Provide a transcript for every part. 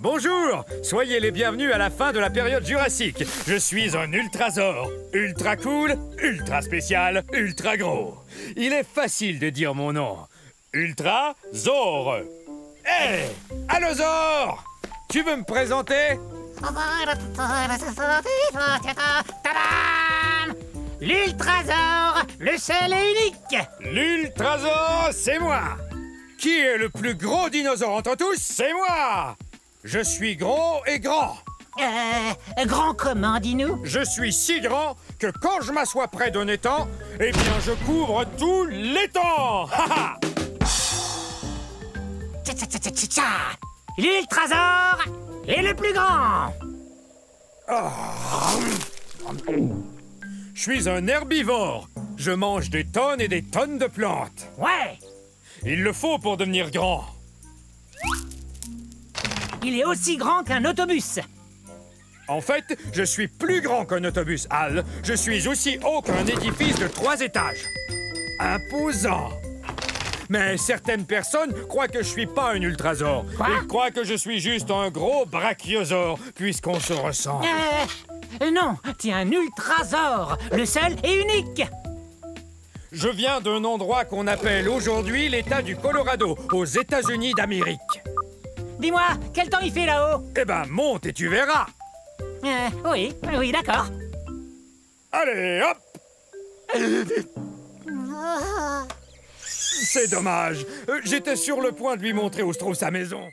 Bonjour, soyez les bienvenus à la fin de la période jurassique. Je suis un ultrasaure. Ultra cool, ultra spécial, ultra gros. Il est facile de dire mon nom. Ultrasaure. Hé, Allosaure, tu veux me présenter? Tadam! L'ultrasaure, le seul et unique. L'ultrasaure, c'est moi. Qui est le plus gros dinosaure entre tous? C'est moi. Je suis gros et grand. Grand comment, dis-nous? Je suis si grand que quand je m'assois près d'un étang, eh bien je couvre tout l'étang. L'ultrasaure est le plus grand. Je suis un herbivore. Je mange des tonnes et des tonnes de plantes. Ouais, Il le faut pour devenir grand. il est aussi grand qu'un autobus. En fait, je suis plus grand qu'un autobus, Al. Je suis aussi haut qu'un édifice de 3 étages. Imposant. Mais certaines personnes croient que je suis pas un ultrasaure. Quoi? Ils croient que je suis juste un gros brachiosaure, puisqu'on se ressemble. Non, t'es un ultrasaure, le seul et unique. Je viens d'un endroit qu'on appelle aujourd'hui l'État du Colorado, aux États-Unis d'Amérique. Dis-moi, quel temps il fait là-haut? Eh ben, monte et tu verras. Oui, d'accord. Allez, hop! C'est dommage. J'étais sur le point de lui montrer où se trouve sa maison.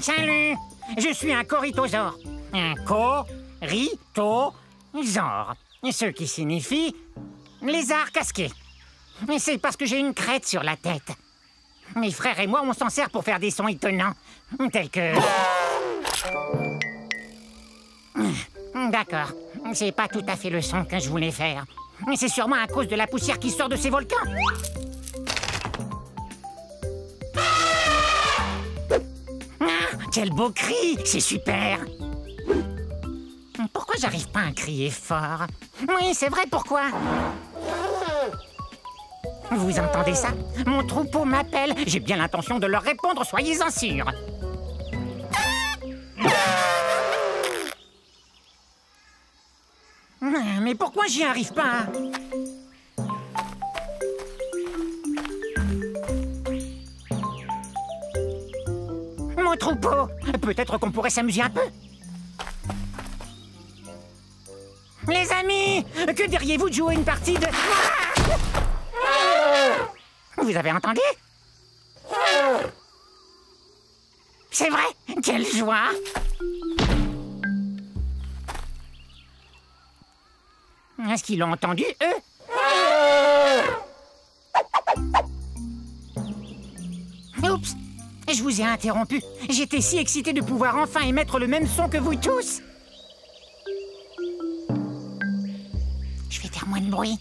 Salut, je suis un corythosaure. Un corythosaure. Ce qui signifie lézard casqué. C'est parce que j'ai une crête sur la tête. Mes frères et moi, on s'en sert pour faire des sons étonnants, tels que... D'accord, c'est pas tout à fait le son que je voulais faire. C'est sûrement à cause de la poussière qui sort de ces volcans. Quel beau cri! C'est super! Pourquoi j'arrive pas à crier fort? Oui, c'est vrai, pourquoi? Vous entendez ça? Mon troupeau m'appelle. J'ai bien l'intention de leur répondre, soyez-en sûrs. Mais pourquoi j'y arrive pas? Mon troupeau! Peut-être qu'on pourrait s'amuser un peu. Les amis! Que diriez-vous de jouer une partie de... Vous avez entendu? C'est vrai? Quelle joie! Est-ce qu'ils l'ont entendu, eux? Oups! Je vous ai interrompu. J'étais si excité de pouvoir enfin émettre le même son que vous tous. Je vais faire moins de bruit.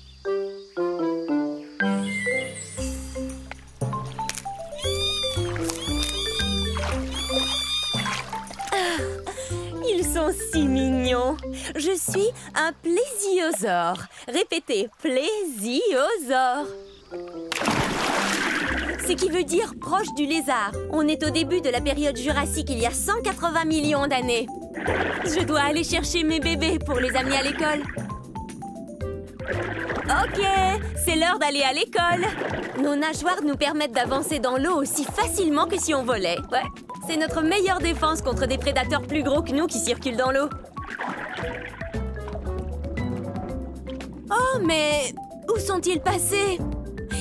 Ils sont si mignons. Je suis un plésiosaure. Répétez, plésiosaure. Ce qui veut dire proche du lézard. On est au début de la période jurassique, il y a 180 millions d'années. Je dois aller chercher mes bébés pour les amener à l'école. Ok, c'est l'heure d'aller à l'école. Nos nageoires nous permettent d'avancer dans l'eau aussi facilement que si on volait. Ouais, c'est notre meilleure défense contre des prédateurs plus gros que nous qui circulent dans l'eau. Oh, mais où sont-ils passés?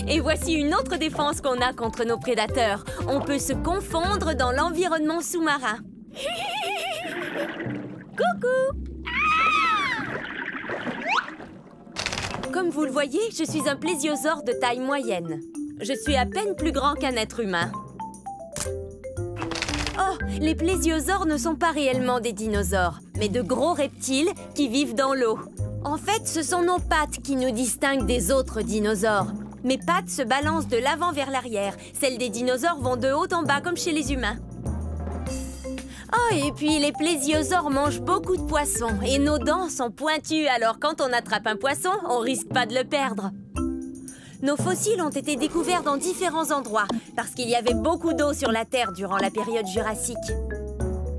Et voici une autre défense qu'on a contre nos prédateurs. On peut se confondre dans l'environnement sous-marin. Coucou! Comme vous le voyez, je suis un plésiosaure de taille moyenne. Je suis à peine plus grand qu'un être humain. Oh, les plésiosaures ne sont pas réellement des dinosaures, mais de gros reptiles qui vivent dans l'eau. En fait, ce sont nos pattes qui nous distinguent des autres dinosaures. Mes pattes se balancent de l'avant vers l'arrière. Celles des dinosaures vont de haut en bas, comme chez les humains. Oh, et puis les plésiosaures mangent beaucoup de poissons. Et nos dents sont pointues, alors quand on attrape un poisson, on risque pas de le perdre. Nos fossiles ont été découverts dans différents endroits parce qu'il y avait beaucoup d'eau sur la Terre durant la période jurassique.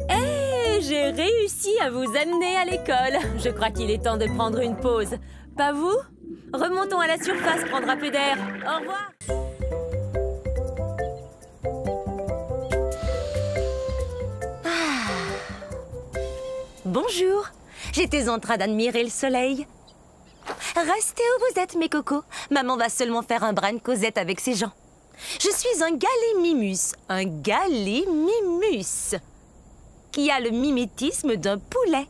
Et j'ai réussi à vous amener à l'école. Je crois qu'il est temps de prendre une pause. Pas vous? Remontons à la surface prendre un peu d'air. Au revoir. Bonjour, j'étais en train d'admirer le soleil. Restez où vous êtes, mes cocos. Maman va seulement faire un brin de causette avec ses gens. Je suis un gallimimus, qui a le mimétisme d'un poulet.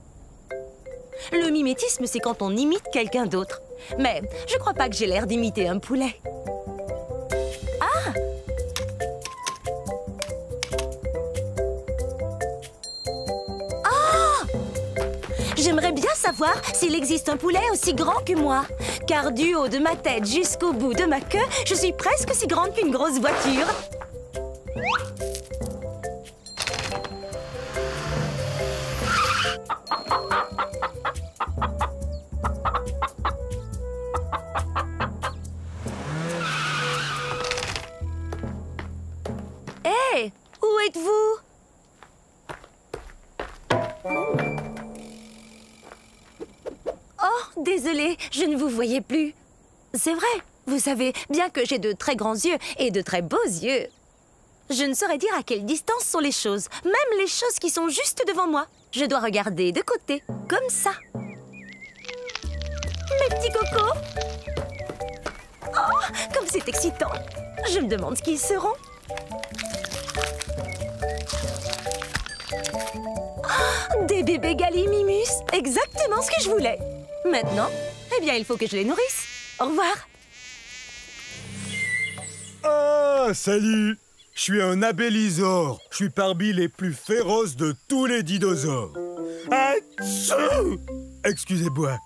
Le mimétisme, c'est quand on imite quelqu'un d'autre. Mais je crois pas que j'ai l'air d'imiter un poulet. Ah! J'aimerais bien savoir s'il existe un poulet aussi grand que moi. Car du haut de ma tête jusqu'au bout de ma queue, je suis presque aussi grande qu'une grosse voiture. Hé, où êtes-vous? Oh, désolée, je ne vous voyais plus. C'est vrai, vous savez bien que j'ai de très grands yeux et de très beaux yeux. Je ne saurais dire à quelle distance sont les choses, même les choses qui sont juste devant moi. Je dois regarder de côté, comme ça. Mes petits cocos! Oh, comme c'est excitant! Je me demande ce qu'ils seront. Oh, des bébés gallimimus! Exactement ce que je voulais! Maintenant, eh bien, il faut que je les nourrisse. Au revoir. Ah, salut! Je suis un abélisore. Je suis parmi les plus féroces de tous les dinosaures. Atchou! Excusez-moi.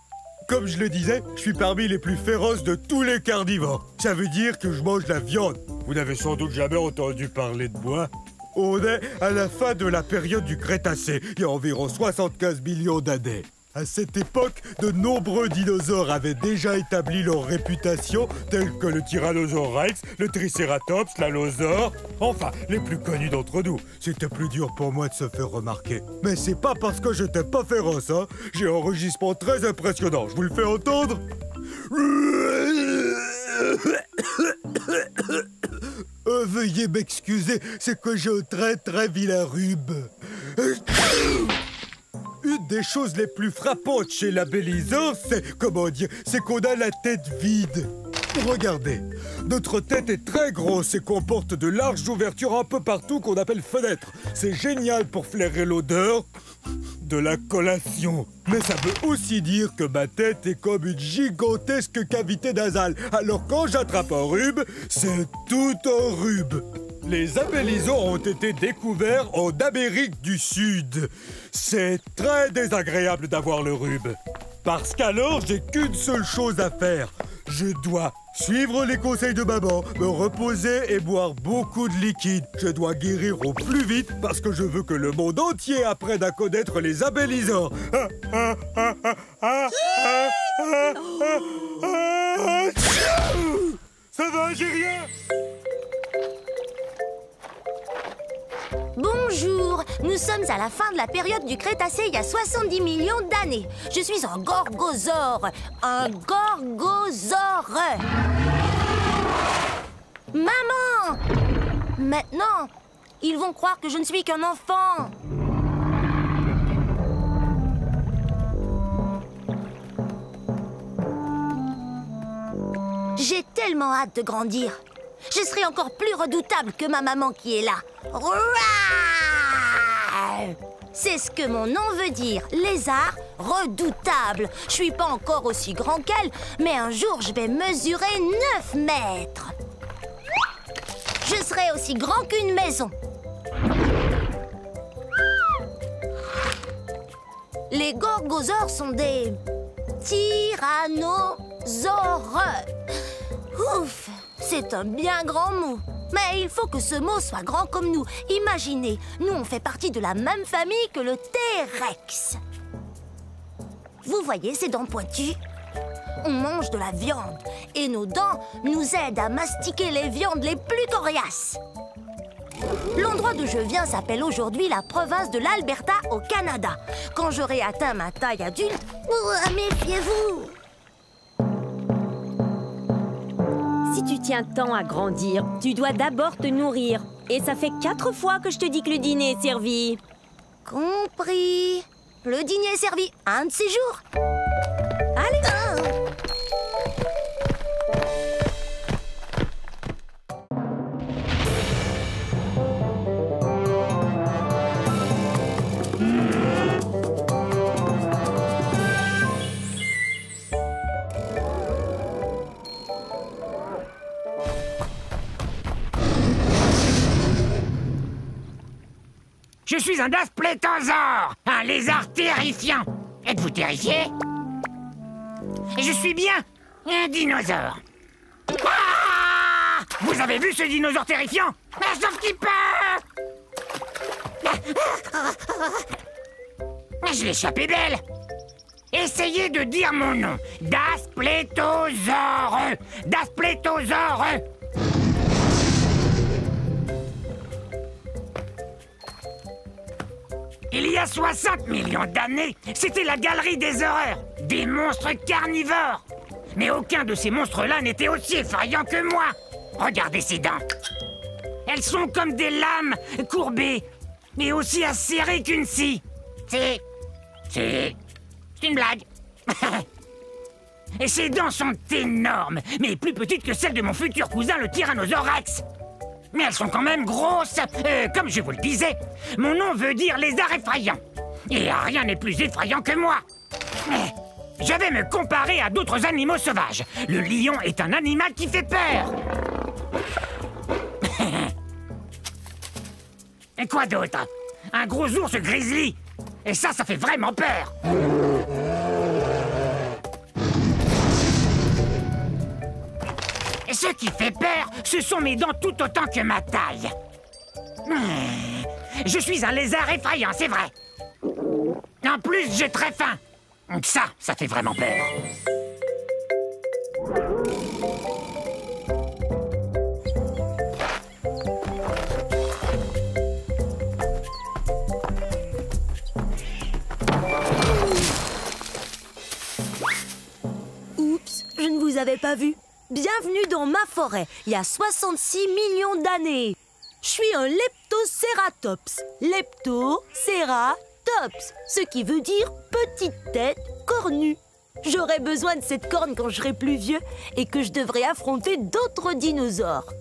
Comme je le disais, je suis parmi les plus féroces de tous les carnivores. Ça veut dire que je mange de la viande. Vous n'avez sans doute jamais entendu parler de moi. On est à la fin de la période du Crétacé, il y a environ 75 millions d'années. À cette époque, de nombreux dinosaures avaient déjà établi leur réputation, tels que le Tyrannosaure Rex, le Triceratops, l'Allosaure... Enfin, les plus connus d'entre nous. C'était plus dur pour moi de se faire remarquer. Mais c'est pas parce que j'étais pas féroce, hein. J'ai un rugissement très impressionnant. Je vous le fais entendre? Veuillez m'excuser, c'est que j'ai un très vilain rhume. Une des choses les plus frappantes chez l'abélisore, c'est qu'on a la tête vide. Regardez, notre tête est très grosse et comporte de larges ouvertures un peu partout qu'on appelle fenêtres. C'est génial pour flairer l'odeur de la collation. Mais ça veut aussi dire que ma tête est comme une gigantesque cavité nasale. Alors quand j'attrape un rhume, c'est tout un rhume. Les abélisores ont été découverts en Amérique du Sud. C'est très désagréable d'avoir le rhume. Parce qu'alors, j'ai qu'une seule chose à faire. Je dois suivre les conseils de maman, me reposer et boire beaucoup de liquide. Je dois guérir au plus vite parce que je veux que le monde entier apprenne à connaître les abélisores. Ça va, j'ai rien. Bonjour, nous sommes à la fin de la période du Crétacé il y a 70 millions d'années. Je suis un gorgosaure. Un gorgosaure. Maman! Maintenant, ils vont croire que je ne suis qu'un enfant. J'ai tellement hâte de grandir. Je serai encore plus redoutable que ma maman qui est là. C'est ce que mon nom veut dire, lézard redoutable. Je suis pas encore aussi grand qu'elle, mais un jour je vais mesurer 9 mètres. Je serai aussi grand qu'une maison. Les gorgosaures sont des tyrannosaures. Ouf, c'est un bien grand mot. Mais il faut que ce mot soit grand comme nous. Imaginez, nous on fait partie de la même famille que le T-Rex. Vous voyez ces dents pointues? On mange de la viande et nos dents nous aident à mastiquer les viandes les plus coriaces. L'endroit d'où je viens s'appelle aujourd'hui la province de l'Alberta au Canada. Quand j'aurai atteint ma taille adulte, méfiez-vous! Si tu tiens tant à grandir, tu dois d'abord te nourrir. Et ça fait 4 fois que je te dis que le dîner est servi. Compris. Le dîner est servi un de ces jours. Allez. Je suis un dasplétosaure, un lézard terrifiant. Êtes-vous terrifié? Et je suis bien un dinosaure. Ah! Vous avez vu ce dinosaure terrifiant? Sauf qu'il peut! Je l'ai échappé belle. Essayez de dire mon nom. Dasplétosaure. Dasplétosaure. Il y a 60 millions d'années, c'était la galerie des horreurs, des monstres carnivores. Mais aucun de ces monstres-là n'était aussi effrayant que moi. Regardez ces dents. Elles sont comme des lames courbées, mais aussi acérées qu'une scie. C'est une blague. Et ces dents sont énormes, mais plus petites que celles de mon futur cousin, le Tyrannosaure-Rex. Mais elles sont quand même grosses. Comme je vous le disais, mon nom veut dire lézard effrayant. Et rien n'est plus effrayant que moi. Je vais me comparer à d'autres animaux sauvages. Le lion est un animal qui fait peur. Et quoi d'autre? Un gros ours grizzly. Et ça fait vraiment peur. Et ce qui fait peur, ce sont mes dents tout autant que ma taille. Je suis un lézard effrayant, c'est vrai. En plus, j'ai très faim. Ça fait vraiment peur. Oups, je ne vous avais pas vu. Bienvenue dans ma forêt, il y a 66 millions d'années. Je suis un Leptoceratops. Leptoceratops, ce qui veut dire petite tête cornue. J'aurai besoin de cette corne quand je serai plus vieux et que je devrai affronter d'autres dinosaures.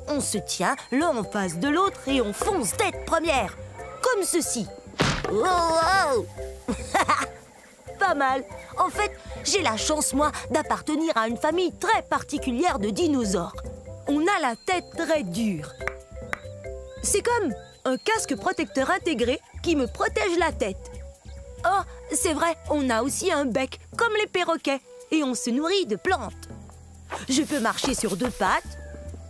On se tient l'un en face de l'autre et on fonce tête première, comme ceci. Oh, oh. Pas mal. En fait, j'ai la chance, moi, d'appartenir à une famille très particulière de dinosaures. On a la tête très dure. C'est comme un casque protecteur intégré qui me protège la tête. Oh, c'est vrai, on a aussi un bec, comme les perroquets, et on se nourrit de plantes. Je peux marcher sur 2 pattes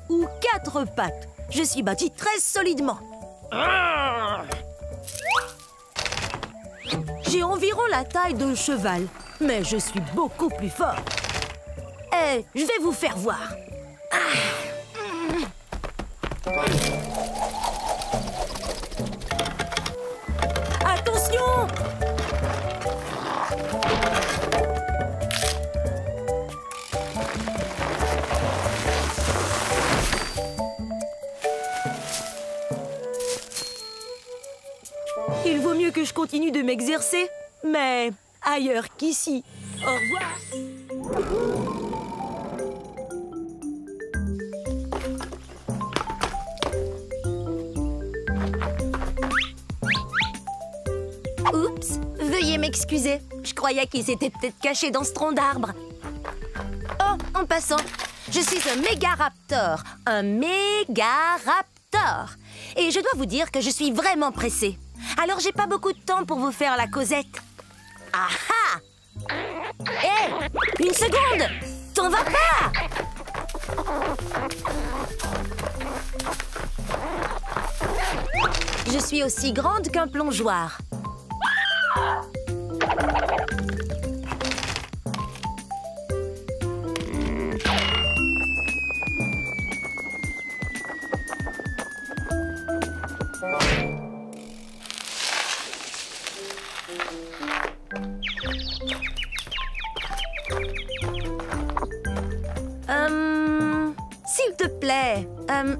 ou 4 pattes. Je suis bâti très solidement. J'ai environ la taille d'un cheval, mais je suis beaucoup plus fort. Je vais vous faire voir. Attention! Il vaut mieux que je continue de m'exercer, mais ailleurs qu'ici. Au revoir. Oups, veuillez m'excuser. Je croyais qu'il s'était peut-être caché dans ce tronc d'arbre. Oh, en passant, je suis un mégaraptor. Un mégaraptor. Et je dois vous dire que je suis vraiment pressée. Alors j'ai pas beaucoup de temps pour vous faire la causette. Ah ah! Hé! Une seconde! T'en vas pas! Je suis aussi grande qu'un plongeoir.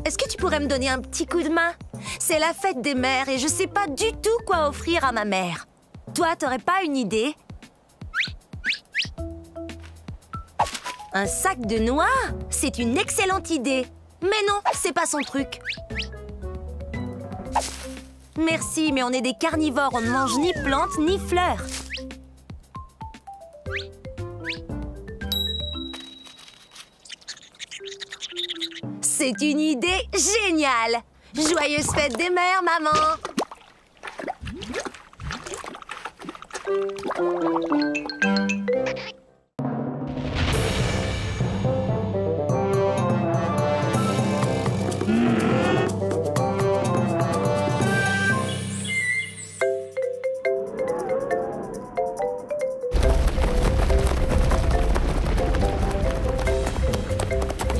Est-ce que tu pourrais me donner un petit coup de main? C'est la fête des mères et je sais pas du tout quoi offrir à ma mère. Toi, t'aurais pas une idée? Un sac de noix? C'est une excellente idée. Mais non, c'est pas son truc. Merci, mais on est des carnivores. On ne mange ni plantes ni fleurs. C'est une idée géniale! Joyeuse fête des mères, maman!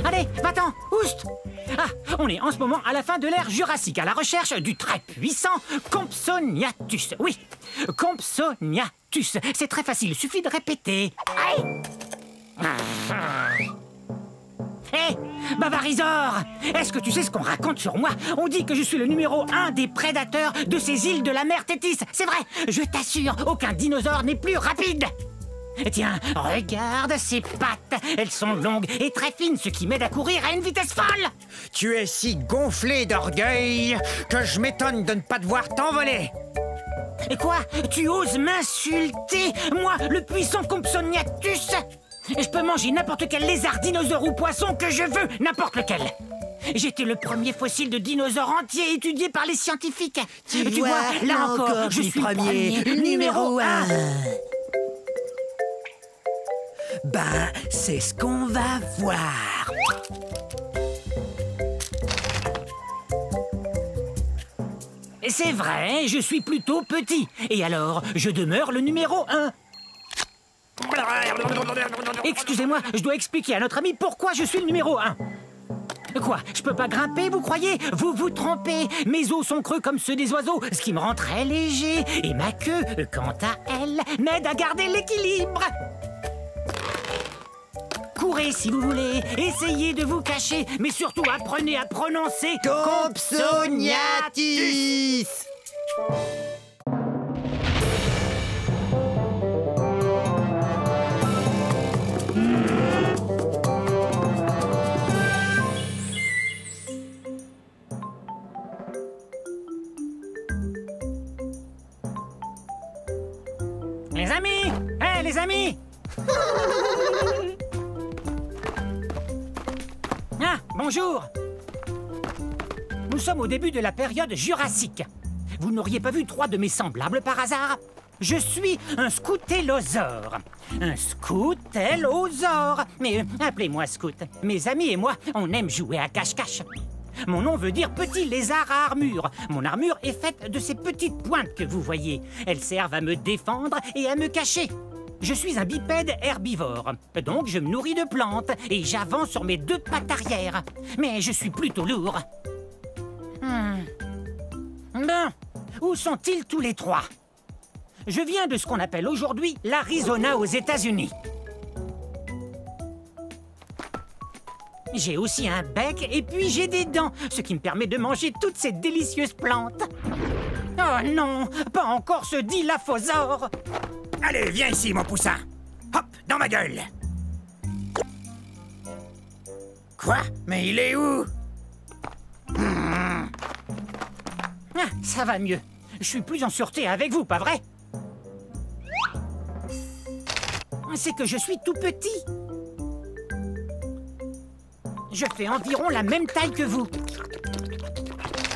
Allez, va-t'en, oust! Ah, on est en ce moment à la fin de l'ère Jurassique, à la recherche du très puissant Compsognathus. Oui, Compsognathus. C'est très facile, suffit de répéter. Hé, Bavarizor! Est-ce que tu sais ce qu'on raconte sur moi? On dit que je suis le numéro 1 des prédateurs de ces îles de la mer Tétis. C'est vrai, je t'assure, aucun dinosaure n'est plus rapide. Tiens, regarde ces pattes. Elles sont longues et très fines, ce qui m'aide à courir à une vitesse folle. Tu es si gonflé d'orgueil que je m'étonne de ne pas te voir t'envoler. Et quoi? Tu oses m'insulter? Moi, le puissant Compsognathus? Je peux manger n'importe quel lézard, dinosaure ou poisson que je veux, n'importe lequel. J'étais le premier fossile de dinosaure entier étudié par les scientifiques. Tu vois, là encore, je suis le premier, numéro 1. Ben, c'est ce qu'on va voir. C'est vrai, je suis plutôt petit. Et alors, je demeure le numéro 1. Excusez-moi, je dois expliquer à notre ami pourquoi je suis le numéro 1. Quoi? Je peux pas grimper, vous croyez? Vous vous trompez. Mes os sont creux comme ceux des oiseaux, ce qui me rend très léger. Et ma queue, quant à elle, m'aide à garder l'équilibre. Courez si vous voulez, essayez de vous cacher, mais surtout apprenez à prononcer Compsognathus. Les amis! Hé, les amis! Ah, bonjour! Nous sommes au début de la période jurassique. Vous n'auriez pas vu 3 de mes semblables par hasard? Je suis un scoutellosaure. Un scoutellosaure. Mais appelez-moi Scout. Mes amis et moi, on aime jouer à cache-cache. Mon nom veut dire petit lézard à armure. Mon armure est faite de ces petites pointes que vous voyez. Elles servent à me défendre et à me cacher. Je suis un bipède herbivore, donc je me nourris de plantes et j'avance sur mes 2 pattes arrière. Mais je suis plutôt lourd. Bon, où sont-ils tous les 3? Je viens de ce qu'on appelle aujourd'hui l'Arizona aux États-Unis. J'ai aussi un bec et puis j'ai des dents, ce qui me permet de manger toutes ces délicieuses plantes. Oh non, pas encore ce dilaphosaure. Allez, viens ici, mon poussin. Hop, dans ma gueule. Quoi? Mais il est où? Ah, ça va mieux. Je suis plus en sûreté avec vous, pas vrai? C'est que je suis tout petit. Je fais environ la même taille que vous.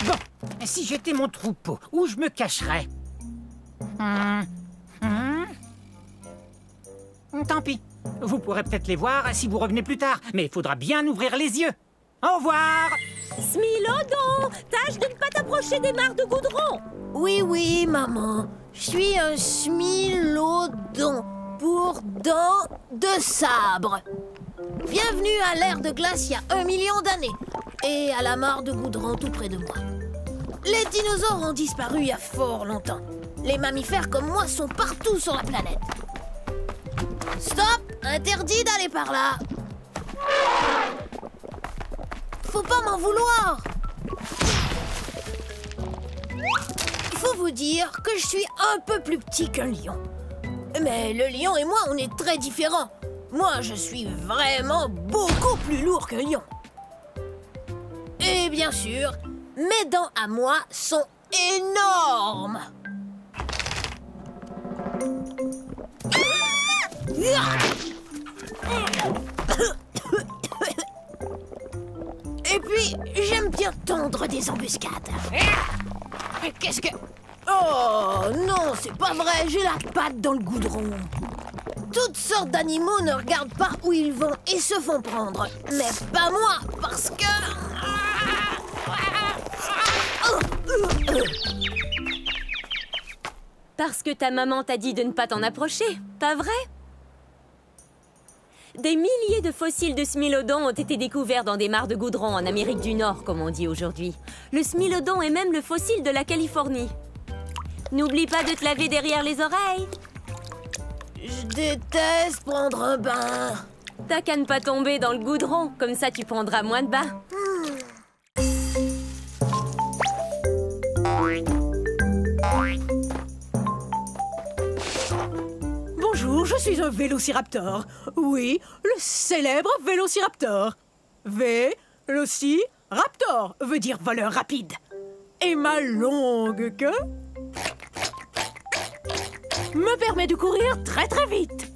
Bon, si j'étais mon troupeau, où je me cacherais? Tant pis. Vous pourrez peut-être les voir si vous revenez plus tard, mais il faudra bien ouvrir les yeux. Au revoir! Smilodon, tâche de ne pas t'approcher des mares de goudron. Oui, oui, maman. Je suis un smilodon pour dents de sabre. Bienvenue à l'ère de glace il y a 1 million d'années. Et à la mare de goudron tout près de moi. Les dinosaures ont disparu il y a fort longtemps. Les mammifères comme moi sont partout sur la planète. Stop! Interdit d'aller par là. faut pas m'en vouloir. Il faut vous dire que je suis un peu plus petit qu'un lion. Mais le lion et moi, on est très différents. Moi, je suis vraiment beaucoup plus lourd qu'un lion. Et bien sûr, mes dents à moi sont énormes. Et puis, j'aime bien tendre des embuscades. Qu'est-ce que... Oh non, c'est pas vrai, j'ai la patte dans le goudron. Toutes sortes d'animaux ne regardent pas où ils vont et se font prendre. Mais pas moi, parce que... Parce que ta maman t'a dit de ne pas t'en approcher, pas vrai? Des milliers de fossiles de smilodon ont été découverts dans des mares de goudron en Amérique du Nord, comme on dit aujourd'hui. Le smilodon est même le fossile de la Californie. N'oublie pas de te laver derrière les oreilles. Je déteste prendre un bain. T'as qu'à ne pas tomber dans le goudron, comme ça tu prendras moins de bains. Bonjour, je suis un vélociraptor. Oui, le célèbre vélociraptor. Vélociraptor veut dire voleur rapide. Et ma longue queue me permet de courir très très vite.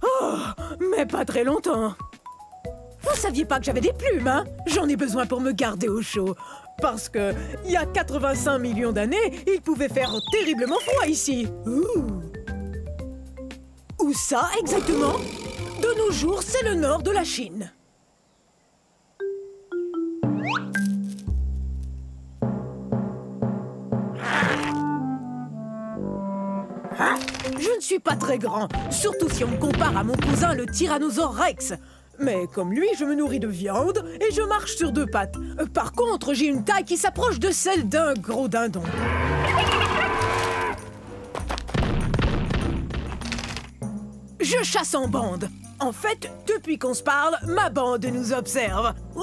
Oh, mais pas très longtemps. Vous saviez pas que j'avais des plumes, hein? J'en ai besoin pour me garder au chaud. Parce que, il y a 85 millions d'années, il pouvait faire terriblement froid ici. Où ça, exactement? De nos jours, c'est le nord de la Chine. Je ne suis pas très grand, surtout si on me compare à mon cousin le Tyrannosaure Rex. Mais comme lui, je me nourris de viande et je marche sur deux pattes. Par contre, j'ai une taille qui s'approche de celle d'un gros dindon. Je chasse en bande. En fait, depuis qu'on se parle, ma bande nous observe. Ouh!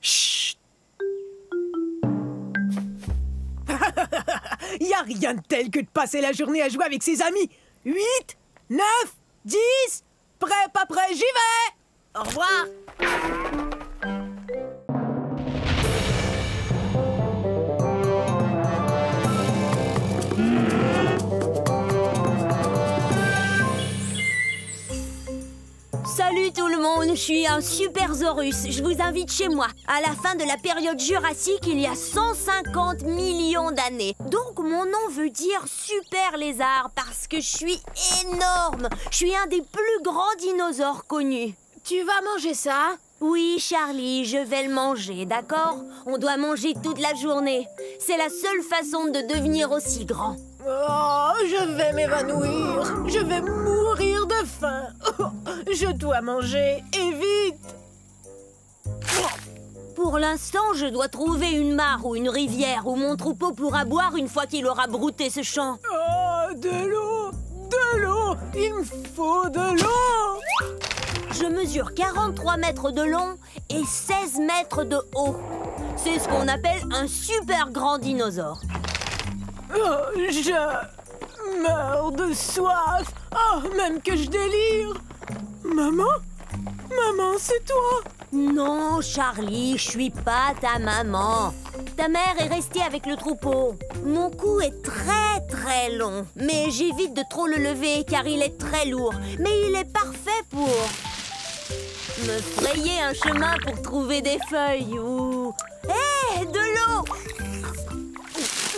Chut! Y a rien de tel que de passer la journée à jouer avec ses amis. 8, 9, 10, prêt, pas prêt, j'y vais! Au revoir. Salut tout le monde, je suis un Supersaurus. Je vous invite chez moi. À la fin de la période jurassique, il y a 150 millions d'années. Donc mon nom veut dire super lézard parce que je suis énorme. Je suis un des plus grands dinosaures connus. Tu vas manger ça? Oui, Charlie, je vais le manger, d'accord? On doit manger toute la journée. C'est la seule façon de devenir aussi grand. Oh, je vais m'évanouir. Je vais mourir de faim. Oh, je dois manger et vite. Pour l'instant, je dois trouver une mare ou une rivière où mon troupeau pourra boire une fois qu'il aura brouté ce champ. Oh, de l'eau. De l'eau. Il me faut de l'eau. Je mesure 43 mètres de long et 16 mètres de haut. C'est ce qu'on appelle un super grand dinosaure. Oh, je meurs de soif. Oh, même que je délire. Maman? Maman, c'est toi? Non, Charlie, je suis pas ta maman. Ta mère est restée avec le troupeau. Mon cou est très très long, mais j'évite de trop le lever car il est très lourd. Mais il est parfait pour me frayer un chemin pour trouver des feuilles ou... Hé, de l'eau!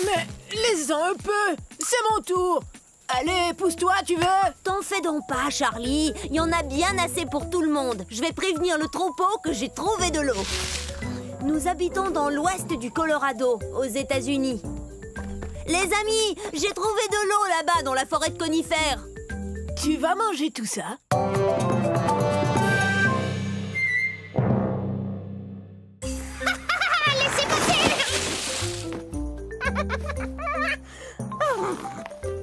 Mais laisse-en un peu. C'est mon tour. Allez, pousse-toi, tu veux? T'en fais donc pas, Charlie. Il y en a bien assez pour tout le monde. Je vais prévenir le troupeau que j'ai trouvé de l'eau. Nous habitons dans l'ouest du Colorado, aux États-Unis. Les amis, j'ai trouvé de l'eau là-bas dans la forêt de conifères. Tu vas manger tout ça?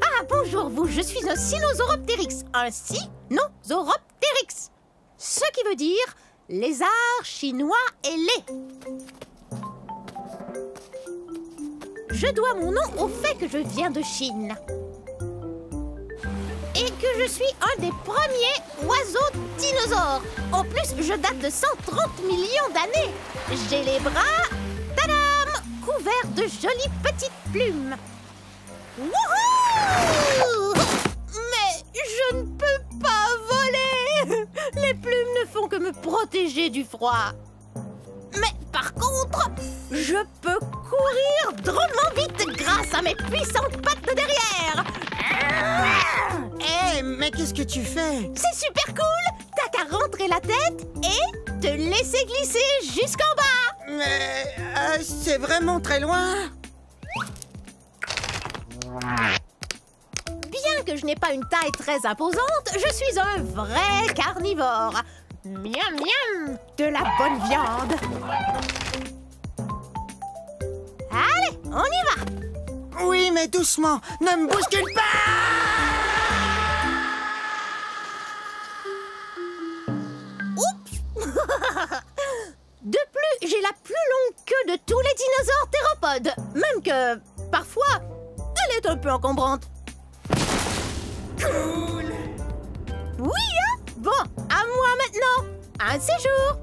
Ah, bonjour vous, je suis un Sinosauropteryx. Un Sinosauropteryx. Ce qui veut dire lézard chinois ailé. Je dois mon nom au fait que je viens de Chine. Et que je suis un des premiers oiseaux dinosaures. En plus, je date de 130 millions d'années. J'ai les bras, tadam, couverts de jolies petites plumes. Wouhou! Mais je ne peux pas voler. Les plumes ne font que me protéger du froid. Mais par contre, je peux courir drôlement vite grâce à mes puissantes pattes de derrière. Hé, mais qu'est-ce que tu fais? C'est super cool. T'as qu'à rentrer la tête et te laisser glisser jusqu'en bas. Mais c'est vraiment très loin. Bien que je n'ai pas une taille très imposante, je suis un vrai carnivore. Miam miam, de la bonne viande. Allez, on y va. Oui, mais doucement, ne me bouscule pas. Oups. De plus, j'ai la plus longue queue de tous les dinosaures théropodes. Même que, parfois, elle est un peu encombrante. Cool. Oui, hein? Bon, à moi maintenant. Un séjour.